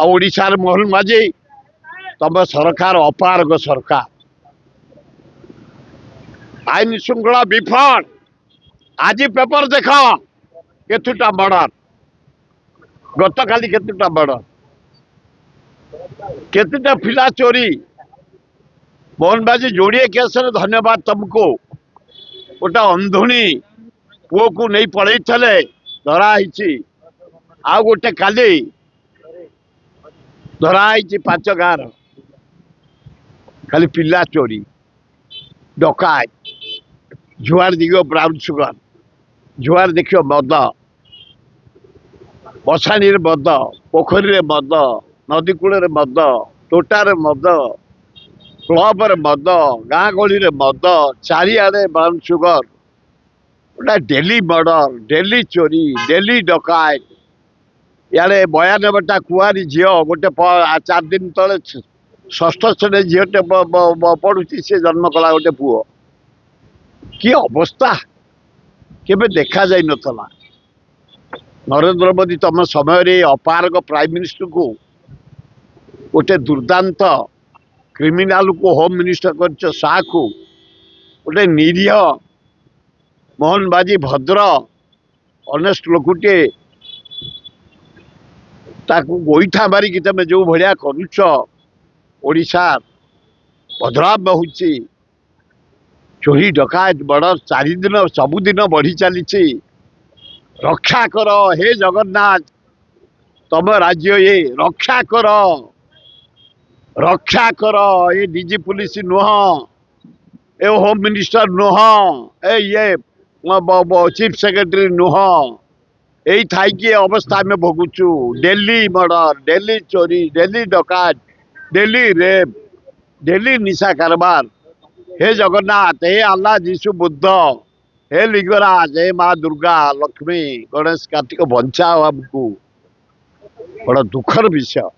ओडिशार मोहन माझी तम सरकार अपारग सरकार आईन श्रृंखला विफल। आज पेपर देख केतुटा मर्डर गत काली केतुटा मर्डर केतुटा पिला चोरी मोहन बाजी जोड़े केस धन्यवाद तुमको गोटा अंधुणी पुओ को नहीं पड़े धराई आ गोटे काली धराई 5 गाँव खाली पिला चोरी डकायत जुआर दिग ब्राउन सुगर जुआर देख मद बसाणी मद पोखरी मद नदी कूल मद तोटार मद क्लब मद गाँ गली मद चारिआडे ब्राउन सुगर गोटा डेली मर्डर डेली चोरी डेली डकायत इे 92टा कुआरी झी गोटे 4 दिन तले 6ठ श्रेणी झीटे पढ़ुची सी जन्म कला गोटे पुओ कि अवस्था केबे देखा जाई नतला। नरेंद्र मोदी तम समय अपारग प्राइम मिनिस्टर को गोटे दुर्दांत क्रिमिनाल को होम मिनिस्टर कर शाह को गोटे निरीह मोहन बाजी भद्र ऑनेस्ट लोकटे ताकू गोईठा मारिकी तुम जो भाया करुच ओडिशा बदलाव होची चोरी डकायत बर्डर 4 दिन सबुदिन बढ़ी चली रक्षा कर हे जगन्नाथ तम राज्य ये रक्षा कर ये डीजी पुलिस नुह ए होम मिनिस्टर नुह ए ये चीफ सेक्रेटरी नुह यही थी अवस्था में भोगुचु डेली मर्डर डेली चोरी डेली डकायत डेली रेप डेली निशा कारोबार। हे जगन्नाथ हे अल्लाह जीशु बुद्ध हे लिंगराज हे माँ दुर्गा लक्ष्मी गणेश कार्तिक बचाओ हमको बड़ा दुखर विषय।